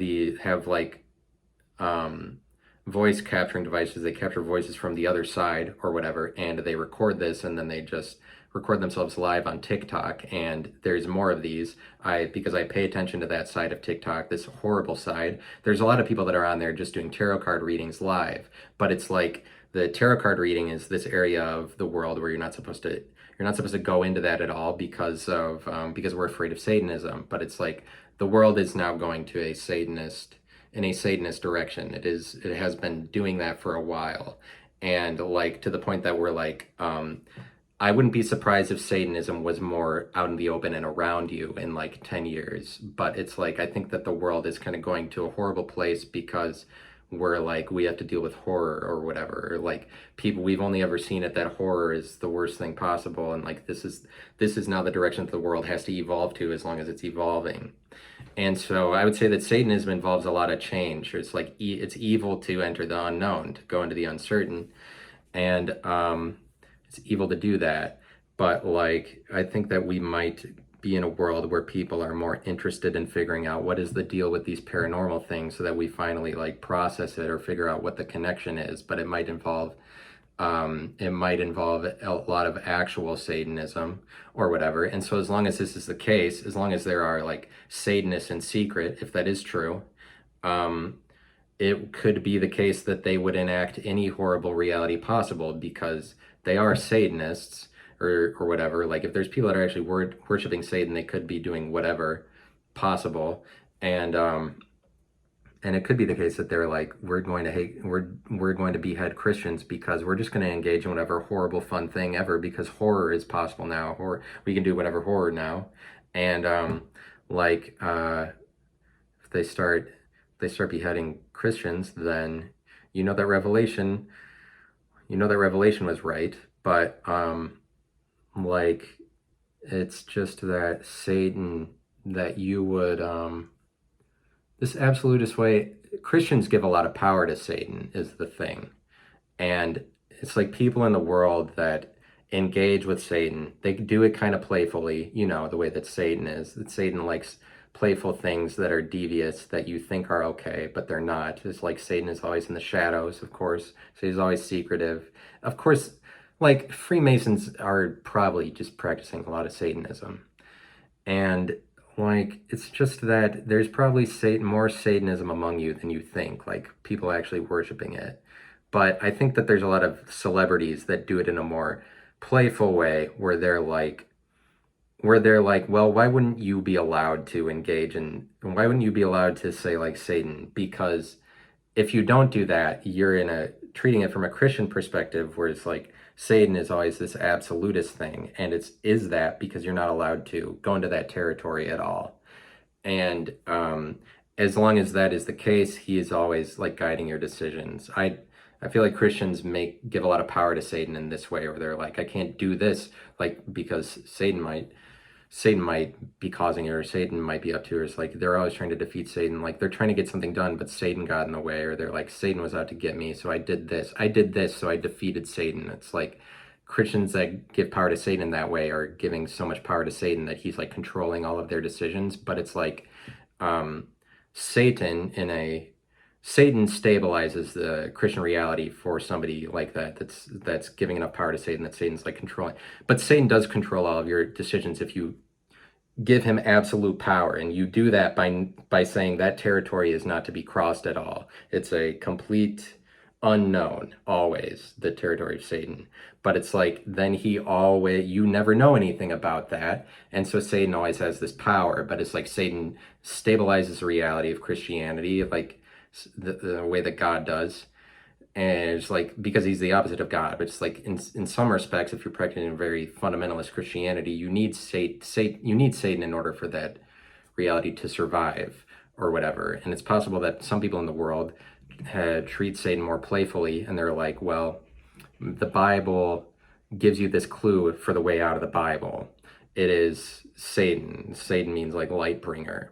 voice capturing devices. They capture voices from the other side or whatever, and they record this, and then they just record themselves live on TikTok. And there's more of these. Because I pay attention to that side of TikTok, this horrible side. There's a lot of people that are on there just doing tarot card readings live, but it's like, the tarot card reading is this area of the world where you're not supposed to go into that at all, because we're afraid of Satanism. But it's like, the world is now going to a Satanist direction. It has been doing that for a while. And like, to the point that we're like, I wouldn't be surprised if Satanism was more out in the open and around you in like 10 years. But it's like, I think that the world is kind of going to a horrible place because we're like, we have to deal with horror or whatever. Or like people, we've only ever seen it that horror is the worst thing possible. And like, this is now the direction that the world has to evolve to as long as it's evolving. And so I would say that Satanism involves a lot of change. It's like, it's evil to enter the unknown, to go into the uncertain. And, it's evil to do that, but like I think that we might be in a world where people are more interested in figuring out what is the deal with these paranormal things so that we finally like process it or figure out what the connection is. But it might involve a lot of actual Satanism or whatever. And so as long as this is the case, as long as there are like Satanists in secret, if that is true, it could be the case that they would enact any horrible reality possible because they are Satanists or whatever. Like if there's people that are actually worshiping Satan, they could be doing whatever possible. And it could be the case that they're like, we're going to behead Christians because we're just going to engage in whatever horrible fun thing ever because horror is possible now. Or we can do whatever horror now. And if they start beheading Christians, then that Revelation was right, but like it's just that Satan, that you would this absolutist way, Christians give a lot of power to Satan is the thing. And it's like people in the world that engage with Satan, they do it kind of playfully, the way that Satan is. That Satan likes playful things that are devious that you think are okay, but they're not. It's like Satan is always in the shadows, of course. So he's always secretive. Of course, like Freemasons are probably just practicing a lot of Satanism. And like, it's just that there's probably more Satanism among you than you think, like people actually worshiping it. But I think that there's a lot of celebrities that do it in a more playful way where they're like, well, why wouldn't you be allowed to why wouldn't you be allowed to say like Satan? Because if you don't do that, you're treating it from a Christian perspective where it's like Satan is always this absolutist thing. And is that because you're not allowed to go into that territory at all. And as long as that is the case, he is always like guiding your decisions. I feel like Christians give a lot of power to Satan in this way, where they're like, I can't do this, like, because Satan might be causing it, or Satan might be up to it. It's like they're always trying to defeat Satan. Like they're trying to get something done, but Satan got in the way, or they're like, Satan was out to get me, so I did this, so I defeated Satan. It's like Christians that give power to Satan in that way are giving so much power to Satan that he's like controlling all of their decisions. But it's like Satan stabilizes the Christian reality for somebody like that. That's giving enough power to Satan that Satan's like controlling. But Satan does control all of your decisions if you give him absolute power, and you do that by saying that territory is not to be crossed at all. It's a complete unknown, always, the territory of Satan. But it's like then you never know anything about that, and so Satan always has this power. But it's like Satan stabilizes the reality of Christianity, like the way that God does. And it's like, because he's the opposite of God, but it's like in some respects, if you're practicing a very fundamentalist Christianity, you need Satan in order for that reality to survive or whatever. And it's possible that some people in the world treat Satan more playfully, and they're like, well, the Bible gives you this clue for the way out of the Bible. It is Satan. Satan means like light bringer.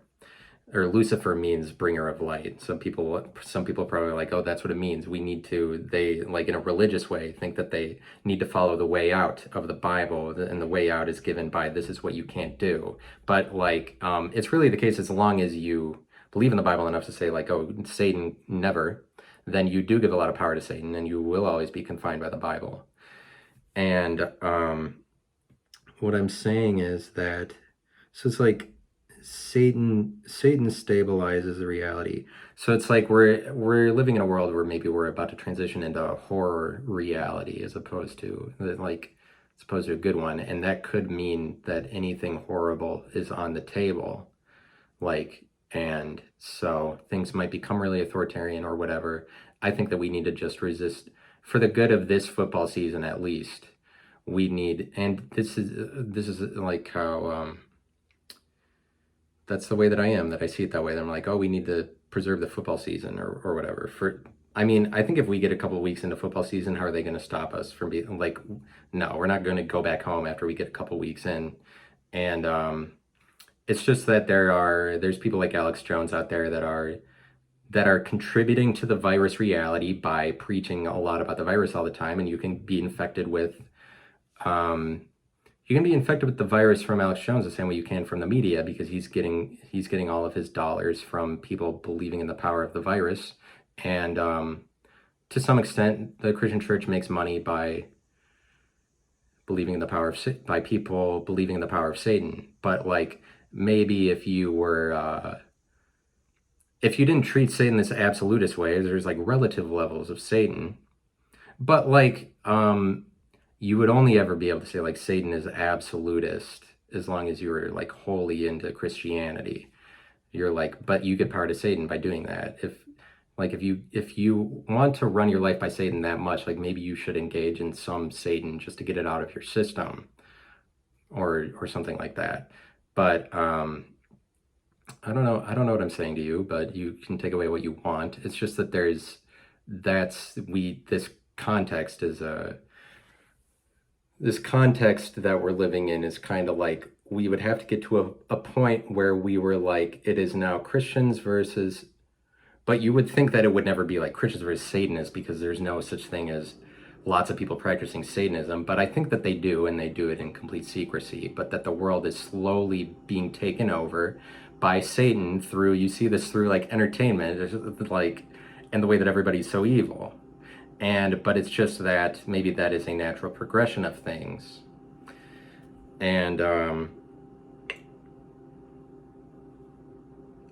Or Lucifer means bringer of light. Some people probably like, oh, that's what it means. They like in a religious way think that they need to follow the way out of the Bible, and the way out is given by this is what you can't do. But like, it's really the case as long as you believe in the Bible enough to say like, oh, Satan never, then you do give a lot of power to Satan, and you will always be confined by the Bible. And what I'm saying is that, so it's like, Satan stabilizes the reality. So it's like we're living in a world where maybe we're about to transition into a horror reality as opposed to a good one, and that could mean that anything horrible is on the table, and so things might become really authoritarian or whatever. I think that we need to just resist for the good of this football season, at least. we need, and this is like how that's the way that I am, that I see it that way. That I'm like, oh, we need to preserve the football season or whatever. I mean, I think if we get a couple of weeks into football season, how are they going to stop us from being like, no, we're not going to go back home after we get a couple of weeks in. And it's just that there's people like Alex Jones out there that are contributing to the virus reality by preaching a lot about the virus all the time, and you can be infected with the virus from Alex Jones the same way you can from the media, because he's getting all of his dollars from people believing in the power of the virus. And to some extent, the Christian church makes money by people believing in the power of Satan. But like, maybe if you didn't treat Satan this absolutist way, there's like relative levels of Satan, but like you would only ever be able to say like Satan is absolutist as long as you were like wholly into Christianity. You're like, but you get power to Satan by doing that. If you want to run your life by Satan that much, like maybe you should engage in some Satan just to get it out of your system, or something like that. But I don't know what I'm saying to you, but you can take away what you want. It's just that this context that we're living in is kind of like, we would have to get to a point where we were like, it is now Christians versus, but you would think that it would never be like Christians versus Satanists, because there's no such thing as lots of people practicing Satanism. But I think that they do, and they do it in complete secrecy, but that the world is slowly being taken over by Satan through, you see this through like entertainment, like, and the way that everybody's so evil. But it's just that maybe that is a natural progression of things. And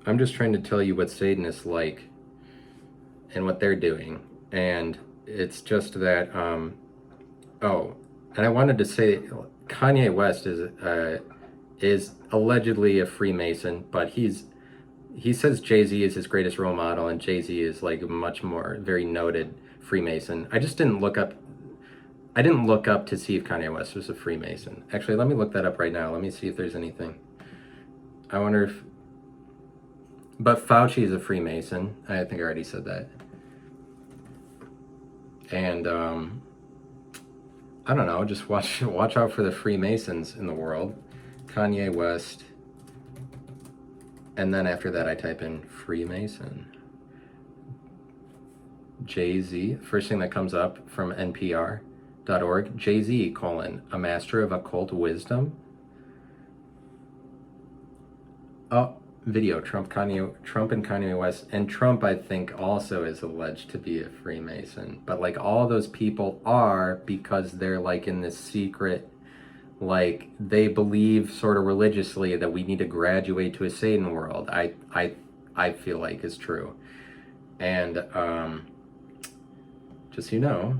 I'm just trying to tell you what Satan is like and what they're doing. And it's just that, and I wanted to say, Kanye West is allegedly a Freemason, but he says Jay-Z is his greatest role model, and Jay-Z is like a much more very noted Freemason. I didn't look up to see if Kanye West was a Freemason. Actually, let me look that up right now. Let me see if there's anything. I wonder if, but Fauci is a Freemason. I think I already said that. And I don't know, just watch out for the Freemasons in the world. Kanye West, and then after that I type in Freemason. Jay-Z, first thing that comes up from NPR.org, Jay-Z, a master of occult wisdom. Oh, video, Trump and Kanye West. And Trump, I think, also is alleged to be a Freemason. But like, all those people are, because they're like in this secret, like, they believe sort of religiously that we need to graduate to a Satan world. I feel like is true. And just so you know.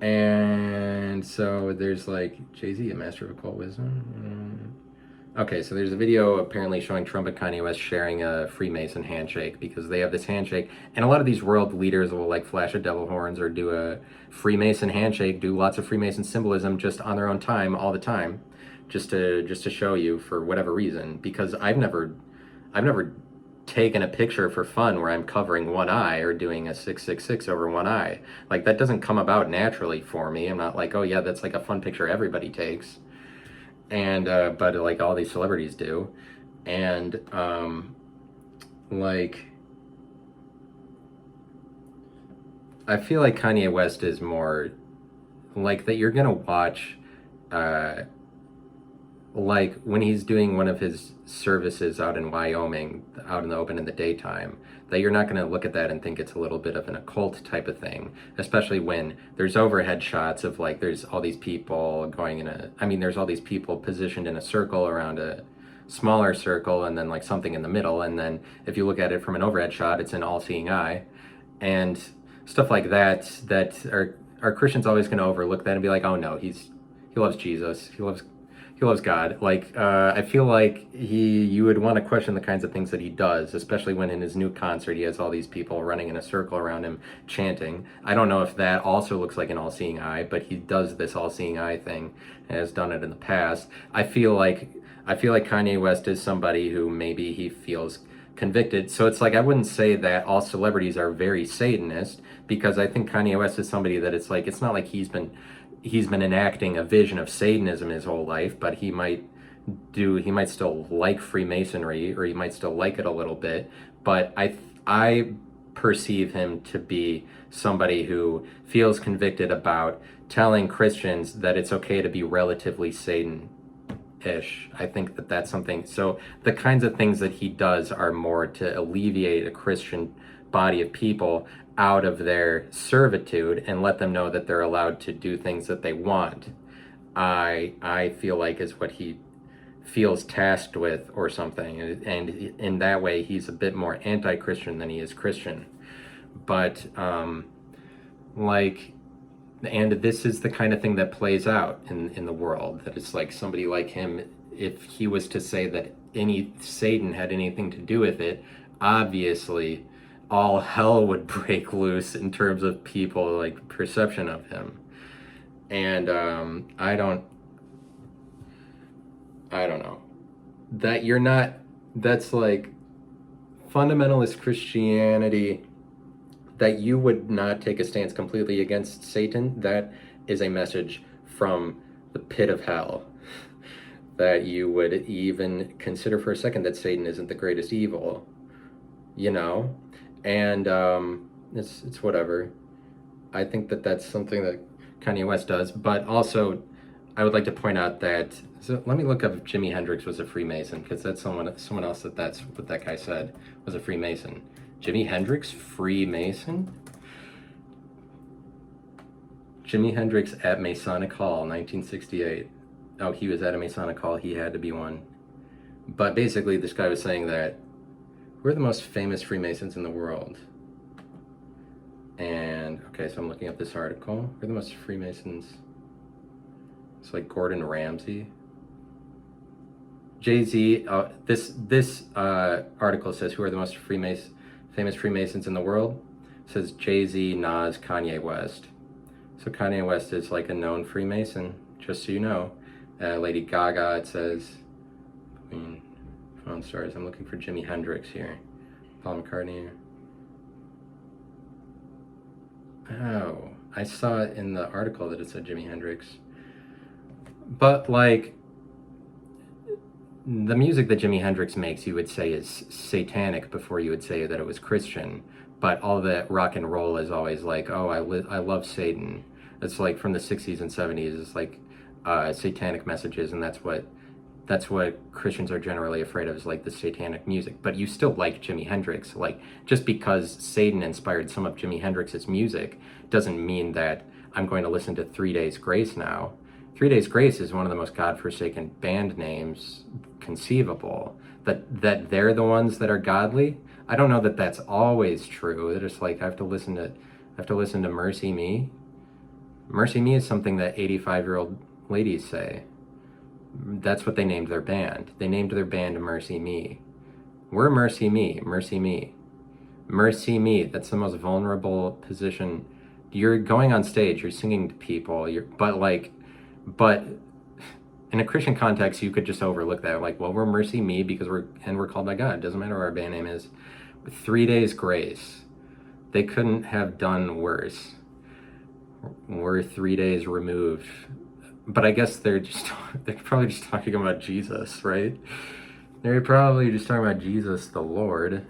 And so there's like Jay-Z, a master of occult wisdom. Okay, so there's a video apparently showing Trump and Kanye West sharing a Freemason handshake, because they have this handshake, and a lot of these world leaders will like flash a devil horns or do a Freemason handshake, do lots of Freemason symbolism just on their own time, all the time, just to show you for whatever reason. Because I've never taken a picture for fun where I'm covering one eye or doing a 666 over one eye. Like, that doesn't come about naturally for me. I'm not like, oh yeah, that's like a fun picture everybody takes. And but like all these celebrities do. And like, I feel like Kanye West is more like that. You're gonna watch like when he's doing one of his services out in Wyoming, out in the open in the daytime, that you're not going to look at that and think it's a little bit of an occult type of thing, especially when there's overhead shots of like, there's all these people there's all these people positioned in a circle around a smaller circle, and then like something in the middle. And then if you look at it from an overhead shot, it's an all-seeing eye and stuff like that are Christians always going to overlook that and be like, oh no, he loves Jesus. He He loves God. Like, I feel like you would want to question the kinds of things that he does, especially when in his new concert he has all these people running in a circle around him chanting. I don't know if that also looks like an all-seeing eye, but he does this all-seeing eye thing and has done it in the past. I feel like Kanye West is somebody who maybe he feels convicted. So it's like I wouldn't say that all celebrities are very Satanist, because I think Kanye West is somebody that it's like it's not like he's been enacting a vision of Satanism his whole life, but he might still like Freemasonry, or he might still like it a little bit. But I perceive him to be somebody who feels convicted about telling Christians that it's okay to be relatively Satan-ish. I think that that's something. So the kinds of things that he does are more to alleviate a Christian body of people out of their servitude and let them know that they're allowed to do things that they want. I feel like is what he feels tasked with or something, and in that way he's a bit more anti-Christian than he is Christian. But like, and this is the kind of thing that plays out in the world, that it's like somebody like him, if he was to say that any Satan had anything to do with it, obviously all hell would break loose in terms of people like perception of him. And I don't know that you're not, that's like fundamentalist Christianity, that you would not take a stance completely against Satan. That is a message from the pit of hell, that you would even consider for a second that Satan isn't the greatest evil, you know? And it's whatever. I think that that's something that Kanye West does. But also, I would like to point out that, so let me look up if Jimi Hendrix was a Freemason, because that's someone else that's what that guy said was a Freemason. Jimi Hendrix, Freemason? Jimi Hendrix at Masonic Hall, 1968. Oh, he was at a Masonic Hall. He had to be one. But basically, this guy was saying that we're the most famous Freemasons in the world. And, okay, so I'm looking up this article. We're the most Freemasons. It's like Gordon Ramsay. Jay-Z, this article says who are the most famous Freemasons in the world. It says Jay-Z, Nas, Kanye West. So Kanye West is like a known Freemason, just so you know. Lady Gaga, it says, phone stars. I'm looking for Jimi Hendrix here. Paul McCartney. Oh, I saw it in the article that it said Jimi Hendrix. But like, the music that Jimi Hendrix makes, you would say is satanic before you would say that it was Christian. But all that rock and roll is always like, oh, I love Satan. It's like from the 60s and 70s. It's like satanic messages, and that's what Christians are generally afraid of, is like the satanic music. But you still like Jimi Hendrix. Like, just because Satan inspired some of Jimi Hendrix's music doesn't mean that I'm going to listen to 3 Days Grace now. 3 Days Grace is one of the most godforsaken band names conceivable. That they're the ones that are godly. I don't know that that's always true. They're just like, I have to listen to Mercy Me. Mercy Me is something that 85-year-old ladies say. That's what they named their band. They named their band Mercy Me. We're Mercy Me, Mercy Me. Mercy Me, that's the most vulnerable position. You're going on stage, you're singing to people, but in a Christian context, you could just overlook that. Like, well, we're Mercy Me because we're called by God. It doesn't matter what our band name is. 3 Days Grace. They couldn't have done worse. We're 3 days removed. But I guess they're probably just talking about Jesus, right? They're probably just talking about Jesus the Lord.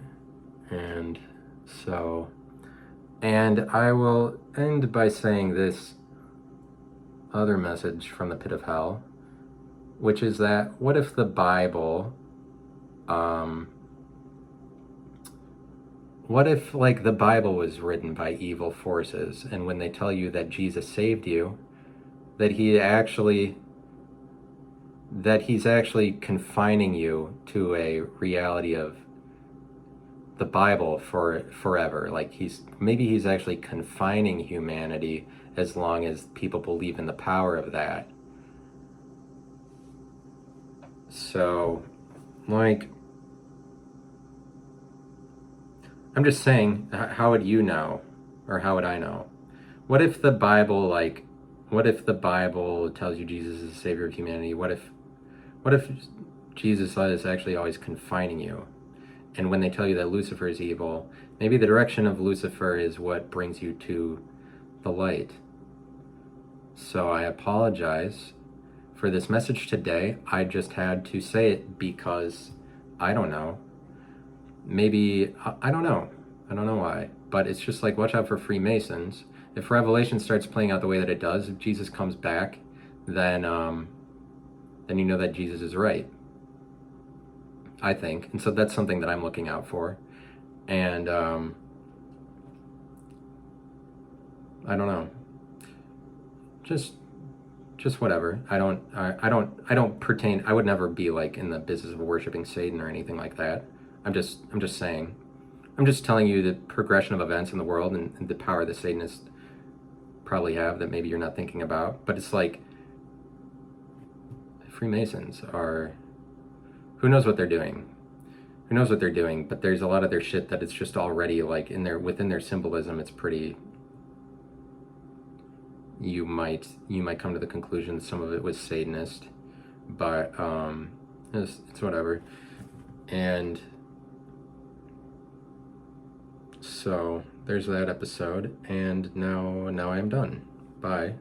And so, and I will end by saying this other message from the pit of hell, which is that, what if the Bible, what if like the Bible was written by evil forces, and when they tell you that Jesus saved you, that he's actually confining you to a reality of the Bible for forever. Like he's actually confining humanity as long as people believe in the power of that. So, like, I'm just saying, how would you know? Or how would I know? What if the Bible, like, what if the Bible tells you Jesus is the savior of humanity? What if Jesus is actually always confining you? And when they tell you that Lucifer is evil, maybe the direction of Lucifer is what brings you to the light. So I apologize for this message today. I just had to say it because I don't know. Maybe, I don't know. I don't know why. But it's just like, watch out for Freemasons. If Revelation starts playing out the way that it does, if Jesus comes back, then you know that Jesus is right, I think. And so that's something that I'm looking out for. And I don't know. Just whatever. I don't pertain. I would never be like in the business of worshiping Satan or anything like that. I'm just saying. I'm just telling you the progression of events in the world and the power that Satanists probably have that maybe you're not thinking about. But it's like Freemasons are, who knows what they're doing? Who knows what they're doing? But there's a lot of their shit that it's just already like within their symbolism. It's pretty. You might come to the conclusion that some of it was Satanist, but it's whatever. And so there's that episode, and now I am done. Bye.